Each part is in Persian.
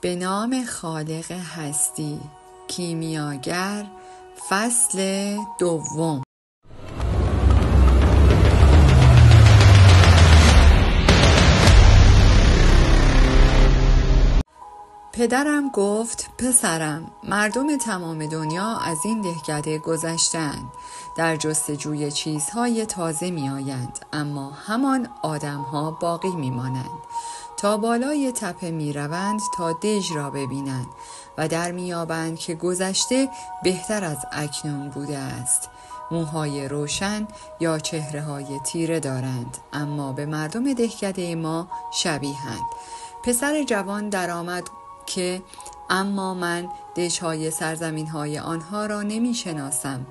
به نام خالق هستی، کیمیاگر، فصل دوم. پدرم گفت: پسرم، مردم تمام دنیا از این دهکده گذشتند، در جستجوی چیزهای تازه می آیند، اما همان آدمها باقی می مانند. تا بالای تپه می روند تا دژ را ببینند و در می یابند که گذشته بهتر از اکنون بوده است. موهای روشن یا چهره‌های تیره دارند، اما به مردم دهکده ما شبیهند. پسر جوان درآمد که اما من دژهای سرزمین‌های آنها را نمی‌شناسم.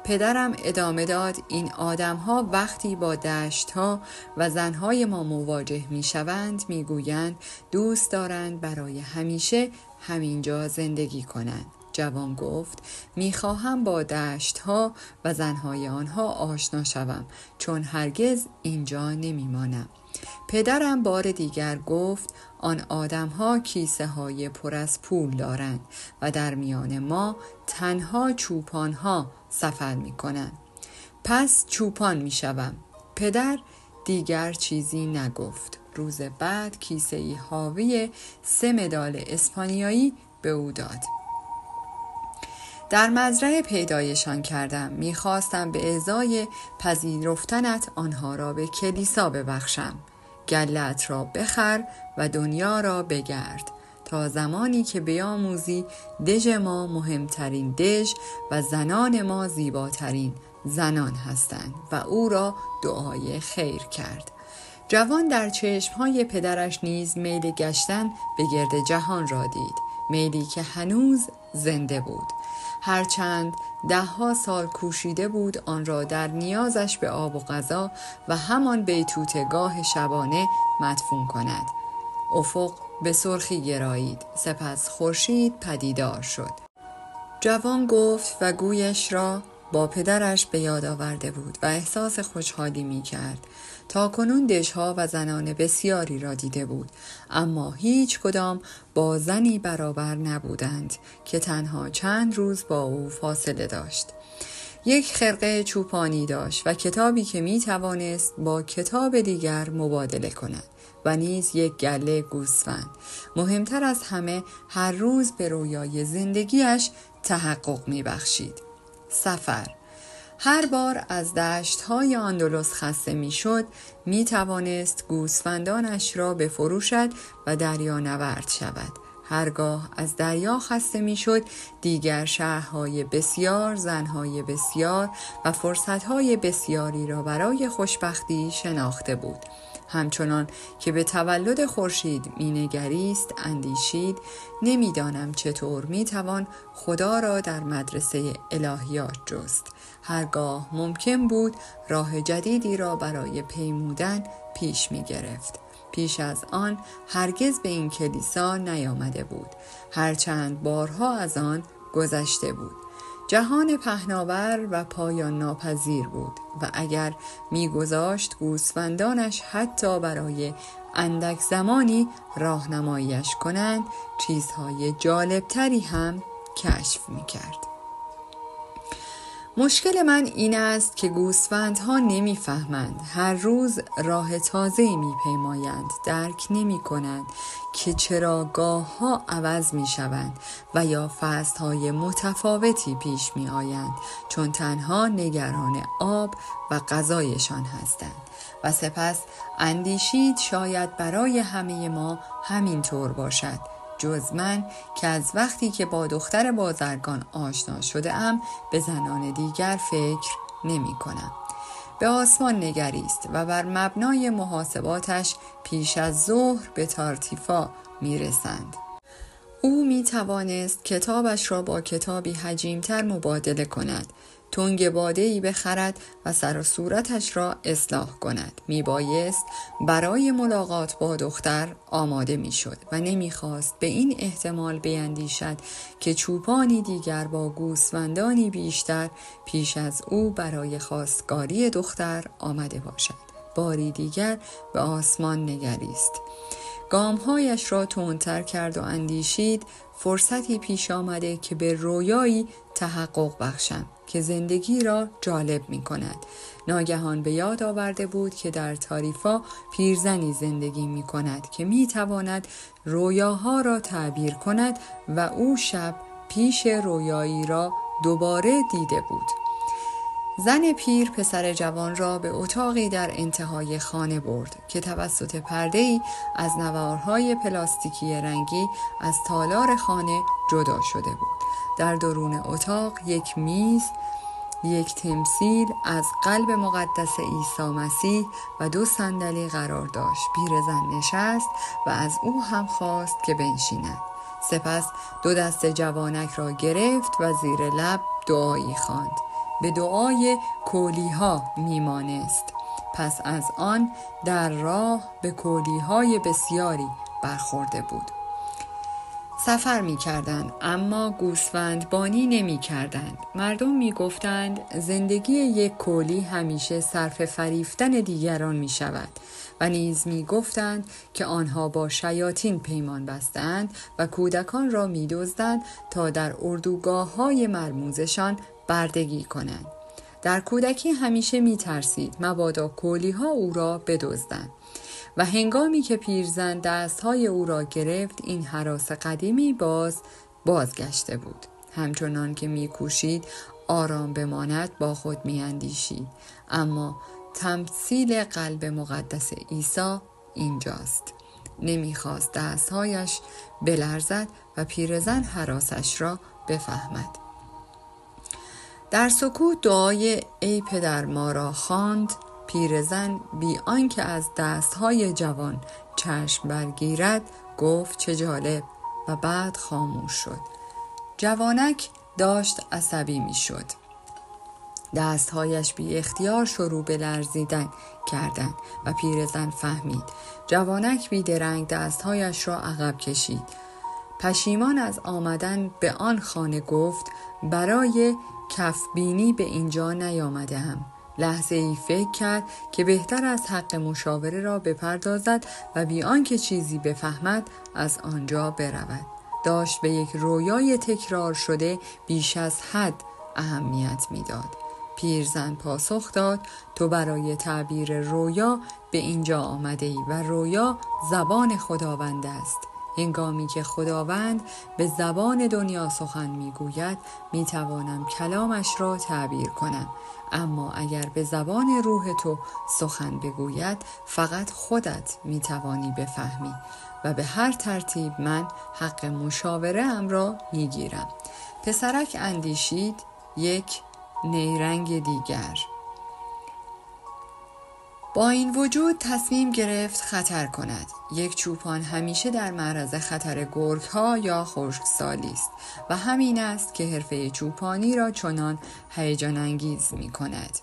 پدرم ادامه داد: این آدم‌ها وقتی با دشت‌ها و زن‌های ما مواجه می‌شوند می‌گویند دوست دارند برای همیشه همینجا زندگی کنند. جوان گفت: می‌خواهم با دشت‌ها و زن‌های آنها آشنا شوم، چون هرگز اینجا نمی‌مانم. پدرم بار دیگر گفت: آن آدم‌ها کیسه‌های پر از پول دارند و در میان ما تنها چوپان‌ها سفر می‌کنند. پس چوپان می‌شوم. پدر دیگر چیزی نگفت. روز بعد کیسه‌ای حاوی 3 مدال اسپانیایی به او داد. در مزرعه پیدایشان کردم. می‌خواستم به ازای پذیرفتنت آنها را به کلیسا ببخشم. گله‌ات را بخر و دنیا را بگرد تا زمانی که بیاموزی دژ ما مهمترین دژ و زنان ما زیباترین زنان هستند. و او را دعای خیر کرد. جوان در چشمهای پدرش نیز میل گشتن به گرد جهان را دید، میلی که هنوز زنده بود، هرچند 10 سال کوشیده بود آن را در نیازش به آب و غذا و همان بیتوتگاه شبانه مدفون کند. افق به سرخی گرایید، سپس خورشید پدیدار شد. جوان گفت و گویش را با پدرش به یاد آورده بود و احساس خوشحالی می کرد. تا کنون دژها و زنان بسیاری را دیده بود، اما هیچ کدام با زنی برابر نبودند که تنها چند روز با او فاصله داشت. یک خرقه چوپانی داشت و کتابی که می توانست با کتاب دیگر مبادله کند و نیز یک گله گوسفند. مهمتر از همه هر روز به رویای زندگیش تحقق می بخشید: سفر. هر بار از دشت‌های اندلس خسته می‌شد، می‌توانست گوسفندانش را بفروشد و دریانورد شود. هرگاه از دریا خسته می‌شد، دیگر شهرهای بسیار، زنهای بسیار و فرصتهای بسیاری را برای خوشبختی شناخته بود. همچنان که به تولد خورشید مینگریست اندیشید: نمیدانم چطور میتوان خدا را در مدرسه الهیات جست. هرگاه ممکن بود راه جدیدی را برای پیمودن پیش میگرفت. پیش از آن هرگز به این کلیسا نیامده بود، هرچند بارها از آن گذشته بود. جهان پهناور و پایان ناپذیر بود و اگر می‌گذاشت گوسفندانش حتی برای اندک زمانی راهنماییش کنند، چیزهای جالبتری هم کشف می‌کرد. مشکل من این است که گوسفندها نمی‌فهمند. هر روز راه تازه‌ای می‌پیمایند. درک نمی‌کنند که چرا گاه‌ها عوض می‌شوند و یا فصل‌های متفاوتی پیش می‌آیند، چون تنها نگران آب و غذایشان هستند. و سپس اندیشید شاید برای همه ما همین طور باشد، جز من که از وقتی که با دختر بازرگان آشنا شده ام به زنان دیگر فکر نمی کنم. به آسمان نگریست و بر مبنای محاسباتش پیش از ظهر به تارتیفا می رسند. او می توانست کتابش را با کتابی حجیمتر مبادله کند، تنگ باده‌ای بخرد و سر و صورتش را اصلاح کند. می بایست برای ملاقات با دختر آماده می شد و نمی خواست به این احتمال بیندیشد که چوپانی دیگر با گوسفندانی بیشتر پیش از او برای خواستگاری دختر آمده باشد. باری دیگر به آسمان نگریست. گامهایش را تندتر کرد و اندیشید فرصتی پیش آمده که به رویایی تحقق بخشم که زندگی را جالب می کند. ناگهان به یاد آورده بود که در تاریفا پیرزنی زندگی می کند که می تواند رویاها را تعبیر کند و او شب پیش رویایی را دوباره دیده بود. زن پیر پسر جوان را به اتاقی در انتهای خانه برد که توسط پرده‌ای از نوارهای پلاستیکی رنگی از تالار خانه جدا شده بود. در درون اتاق یک میز، یک تمثیل از قلب مقدس عیسی مسیح و 2 صندلی قرار داشت. پیرزن نشست و از او هم خواست که بنشیند. سپس 2 دست جوانک را گرفت و زیر لب دعایی خواند. به دعای کولیها میمانست. پس از آن در راه به کولیهای بسیاری برخورده بود. سفر می کردند اما گوسفندبانی نمی کردند. مردم می گفتند زندگی یک کولی همیشه صرف فریفتن دیگران می شود و نیز می گفتند که آنها با شیاطین پیمان بستند و کودکان را می دزدند تا در اردوگاه های مرموزشان بردگی کنند. در کودکی همیشه می ترسید مبادا کولی ها او را بدزدند. و هنگامی که پیرزن دستهای او را گرفت این هراس قدیمی بازگشته بود. همچنان که می‌کوشید آرام بماند با خود می‌اندیشید اما تمثیل قلب مقدس عیسی اینجاست. نمی‌خواست دستهایش بلرزد و پیرزن هراسش را بفهمد. در سکوت دعای ای پدر ما را خواند. پیرزن بی آنکه از دستهای جوان چشم برگیرد گفت چه جالب و بعد خاموش شد. جوانک داشت عصبی می شد. دستهایش بی اختیار شروع به لرزیدن کردند و پیرزن فهمید. جوانک بی درنگ دستهایش را عقب کشید. پشیمان از آمدن به آن خانه گفت برای کفبینی به اینجا نیامده‌ام. لحظه ای فکر کرد که بهتر از حق مشاوره را بپردازد و بی آنکه چیزی بفهمد از آنجا برود. داشت به یک رویای تکرار شده بیش از حد اهمیت میداد. پیرزن پاسخ داد تو برای تعبیر رویا به اینجا آمده ای و رویا زبان خداوند است. هنگامی که خداوند به زبان دنیا سخن میگوید میتوانم کلامش را تعبیر کنم، اما اگر به زبان روح تو سخن بگوید فقط خودت میتوانی بفهمی و به هر ترتیب من حق مشاوره ام را میگیرم. پسرک اندیشید یک نیرنگ دیگر. با این وجود تصمیم گرفت خطر کند. یک چوپان همیشه در معرض خطر گرگ‌ها یا خشکسالی است و همین است که حرفه چوپانی را چنان هیجان انگیز می کند.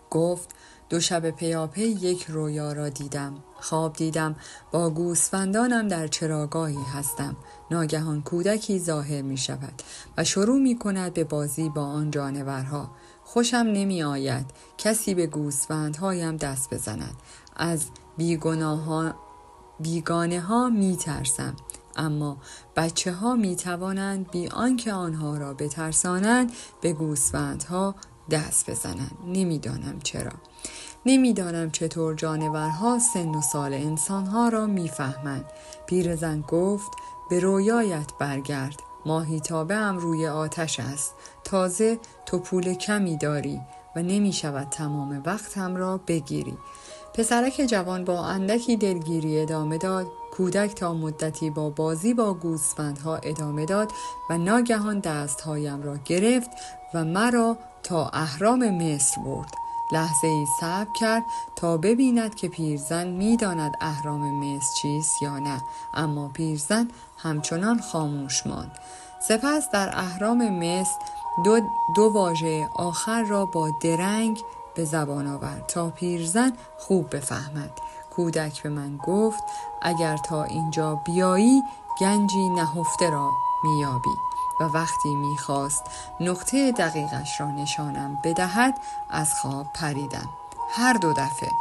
گفت 2 شب پیاپی یک رویا را دیدم. خواب دیدم با گوسفندانم در چراگاهی هستم. ناگهان کودکی ظاهر می شود و شروع می کند به بازی با آن جانورها. خوشم نمی آید کسی به گوسفندهایم دست بزند. از بیگانه ها می ترسم، اما بچه ها می توانند بی آنکه آنها را بترسانند به گوسفندها دست بزنند. نمیدانم چرا. نمیدانم چطور جانورها سن و سال انسانها را میفهمند. پیرزن گفت به رویایت برگرد. ماهیتابه هم روی آتش است. تازه تو پول کمی داری و نمی شود تمام وقتم را بگیری. پسرک جوان با اندکی دلگیری ادامه داد. کودک تا مدتی با بازی با گوسفندها ادامه داد و ناگهان دستهایم را گرفت و مرا تا اهرام مصر برد. لحظه ای صبر کرد تا ببیند که پیرزن می‌داند اهرام مصر چیست یا نه، اما پیرزن همچنان خاموش ماند. سپس در اهرام مصر دو واژه آخر را با درنگ به زبان آورد تا پیرزن خوب بفهمد. کودک به من گفت اگر تا اینجا بیایی گنجی نهفته را میابی و وقتی میخواست نقطه دقیقش را نشانم بدهد از خواب پریدم. هر 2 دفعه.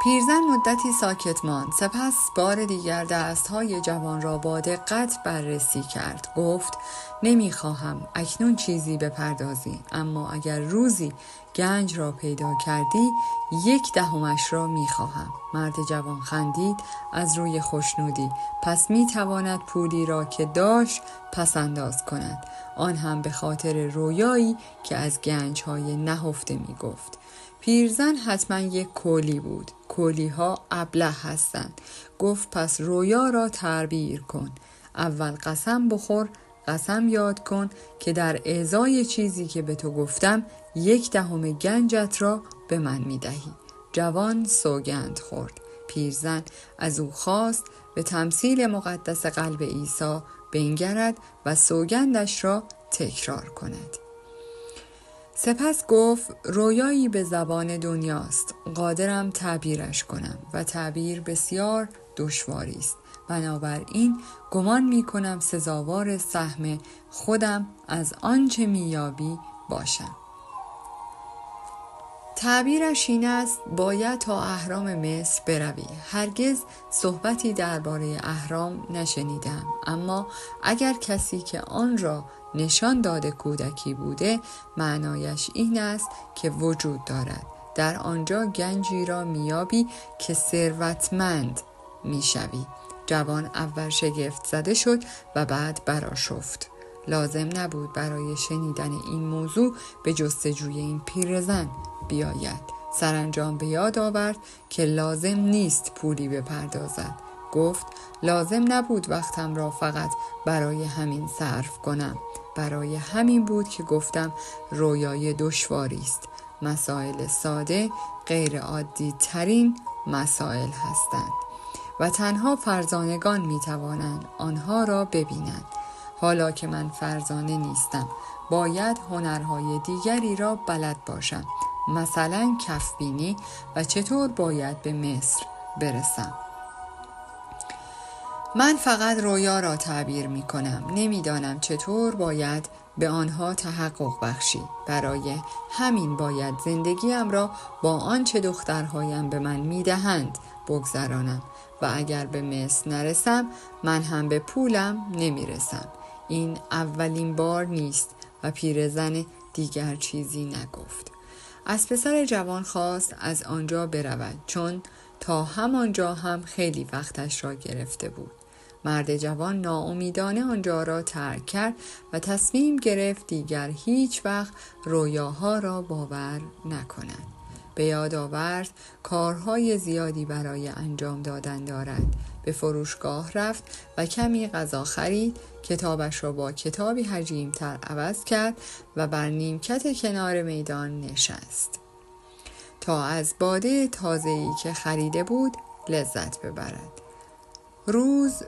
پیرزن مدتی ساکت ماند، سپس بار دیگر دستهای جوان را با دقت بررسی کرد. گفت: نمیخواهم اکنون چیزی بپردازی، اما اگر روزی گنج را پیدا کردی 1/10 را میخواهم. مرد جوان خندید از روی خوشنودی. پس میتواند پولی را که داشت پس انداز کند، آن هم به خاطر رویایی که از گنجهای نهفته میگفت. پیرزن حتما یک کولی بود. کولی ها ابله هستند. گفت: پس رویا را تعبیر کن. اول قسم بخور، قسم یاد کن که در ازای چیزی که به تو گفتم 1/10 گنجت را به من میدهی. جوان سوگند خورد. پیرزن از او خواست به تمثیل مقدس قلب عیسی بنگرد و سوگندش را تکرار کند. سپس گفت: رویایی به زبان دنیاست، قادرم تعبیرش کنم و تعبیر بسیار دشواری است. بنابراین گمان می کنم سزاوار سهم خودم از آنچه میابی باشم. تعبیرش این است: باید تا اهرام مصر بروی. هرگز صحبتی درباره اهرام نشنیدم، اما اگر کسی که آن را نشان داده کودکی بوده، معنایش این است که وجود دارد. در آنجا گنجی را میابی که ثروتمند میشوی. جوان اول شگفت زده شد و بعد برآشفت. لازم نبود برای شنیدن این موضوع به جستجوی این پیرزن بیاید. سرانجام به یاد آورد که لازم نیست پولی بپردازد. گفت: لازم نبود وقتم را فقط برای همین صرف کنم. برای همین بود که گفتم رویای دشواری است. مسائل ساده غیر عادی ترین مسائل هستند و تنها فرزانگان می توانند آنها را ببینند. حالا که من فرزانه نیستم، باید هنرهای دیگری را بلد باشم، مثلا کفبینی و چطور باید به مصر برسم. من فقط رویا را تعبیر می کنم، نمیدانم چطور باید به آنها تحقق بخشی. برای همین باید زندگیم را با آنچه دخترهایم به من می دهند بگذرانم و اگر به مصر نرسم، من هم به پولم نمی رسم. این اولین بار نیست. و پیرزن دیگر چیزی نگفت. از پسر جوان خواست از آنجا برود، چون تا همانجا هم خیلی وقتش را گرفته بود. مرد جوان ناامیدانه آنجا را ترک کرد و تصمیم گرفت دیگر هیچ وقت رویاها را باور نکند. به یاد آورد کارهای زیادی برای انجام دادن دارد. به فروشگاه رفت و کمی غذا خرید، کتابش را با کتابی حجیم‌تر عوض کرد و بر نیمکت کنار میدان نشست تا از باده تازه‌ای که خریده بود لذت ببرد.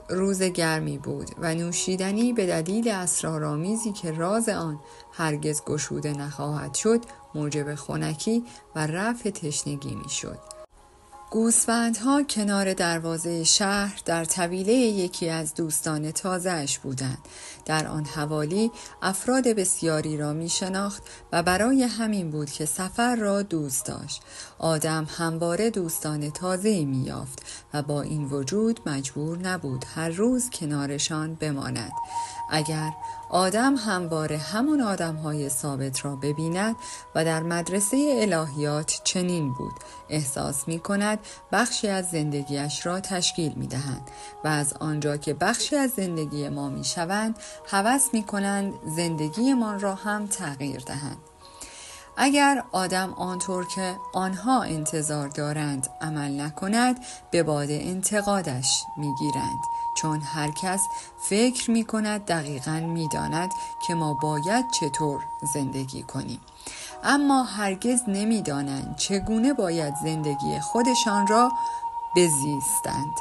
روز گرمی بود و نوشیدنی به دلیل اسرارآمیزی که راز آن هرگز گشوده نخواهد شد موجب خنکی و رفع تشنگی می شد. گوسفندها کنار دروازه شهر در طویله یکی از دوستان تازه‌اش بودند. در آن حوالی افراد بسیاری را می شناخت و برای همین بود که سفر را دوست داشت. آدم همواره دوستان تازه‌ای می یافت و با این وجود مجبور نبود هر روز کنارشان بماند. اگر آدم همواره همان آدم‌های ثابت را ببیند و در مدرسه الهیات چنین بود، احساس می‌کند بخشی از زندگیش را تشکیل می‌دهند و از آنجا که بخشی از زندگی ما می‌شوند، هوس می‌کنند زندگیمان را هم تغییر دهند. اگر آدم آنطور که آنها انتظار دارند عمل نکند، به باد انتقادش می‌گیرند، چون هر کس فکر می کند دقیقاً می داند که ما باید چطور زندگی کنیم، اما هرگز نمی دانند چگونه باید زندگی خودشان را بزیستند.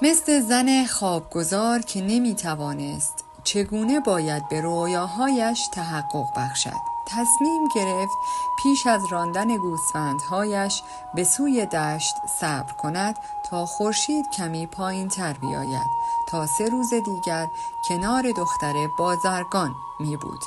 مثل زن خوابگزار که نمی توانست چگونه باید به رویاهایش تحقق بخشد. تصمیم گرفت پیش از راندن گوسفندهایش به سوی دشت صبر کند تا خورشید کمی پایین تر بیاید تا 3 روز دیگر کنار دختر بازرگان می بود.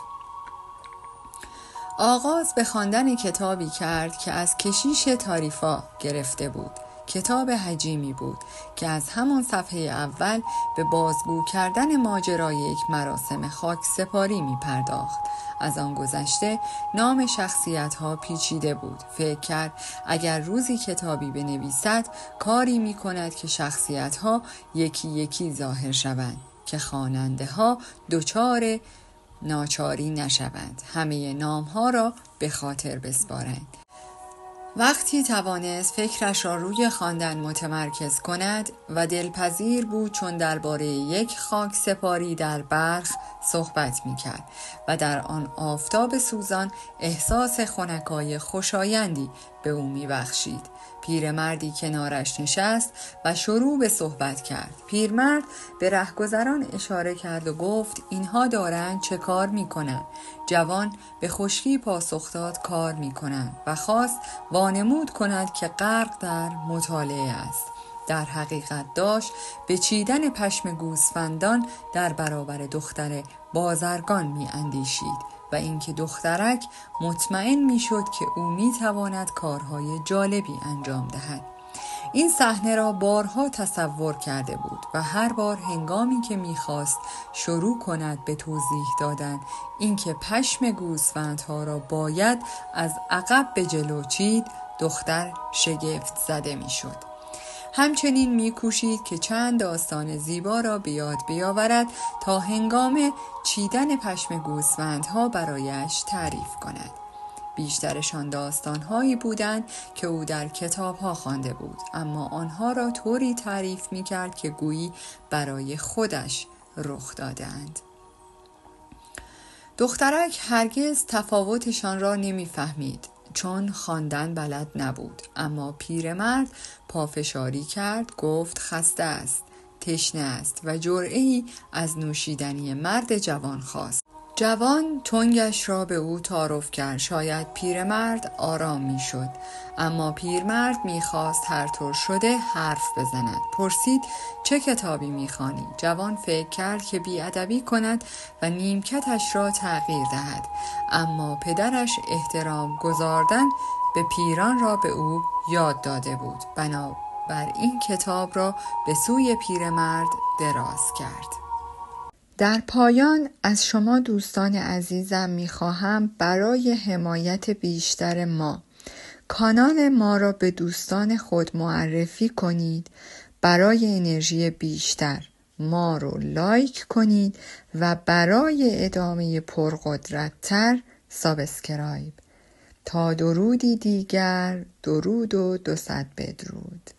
آغاز به خواندن کتابی کرد که از کشیش تاریفا گرفته بود. کتاب حجیمی بود که از همان صفحه اول به بازگو کردن ماجرای یک مراسم خاک سپاری می پرداخت. از آن گذشته نام شخصیت ها پیچیده بود. فکر کرد اگر روزی کتابی بنویسد کاری می کند که شخصیت ها یکی یکی ظاهر شوند، که خواننده ها دچار ناچاری نشوند، همه نام ها را به خاطر بسپارند. وقتی توانست فکرش را روی خواندن متمرکز کند و دلپذیر بود، چون درباره یک خاک سپاری در بلخ صحبت می کرد و در آن آفتاب سوزان احساس خنکای خوشایندی به او می بخشید. پیرمردی کنارش نشست و شروع به صحبت کرد. پیرمرد به رهگذران اشاره کرد و گفت اینها دارند چه کار می کنند؟ جوان به خشکی پاسخ داد کار می کنند و خواست وانمود کند که غرق در مطالعه است. در حقیقت داشت به چیدن پشم گوسفندان در برابر دختر بازرگان می اندیشید و اینکه دخترک مطمئن می شد که او می تواند کارهای جالبی انجام دهد. این صحنه را بارها تصور کرده بود و هر بار هنگامی که می‌خواست شروع کند به توضیح دادن اینکه پشم گوسفندها را باید از عقب به جلو چید، دختر شگفت زده می‌شد. همچنین می‌کوشید که چند داستان زیبا را به یاد بیاورد تا هنگام چیدن پشم گوسفندها برایش تعریف کند. بیشترشان داستان‌هایی بودند که او در کتاب‌ها خوانده بود، اما آنها را طوری تعریف می‌کرد که گویی برای خودش رخ داده‌اند. دخترک هرگز تفاوتشان را نمی‌فهمید، چون خواندن بلد نبود. اما پیرمرد پافشاری کرد، گفت خسته است، تشنه است و جرعه‌ای از نوشیدنی مرد جوان خواست. جوان تنگش را به او تعارف کرد. شاید پیرمرد آرام می شد، اما پیرمرد می خواست هر طور شده حرف بزند. پرسید چه کتابی می خوانی؟ جوان فکر کرد که بی‌ادبی کند و نیمکتش را تغییر دهد، اما پدرش احترام گذاردن به پیران را به او یاد داده بود. بنابراین کتاب را به سوی پیرمرد دراز کرد. در پایان از شما دوستان عزیزم می‌خواهم برای حمایت بیشتر ما کانال ما را به دوستان خود معرفی کنید. برای انرژی بیشتر ما رو لایک کنید و برای ادامه پرقدرت‌تر سابسکرایب. تا درودی دیگر، درود و 200 بدرود.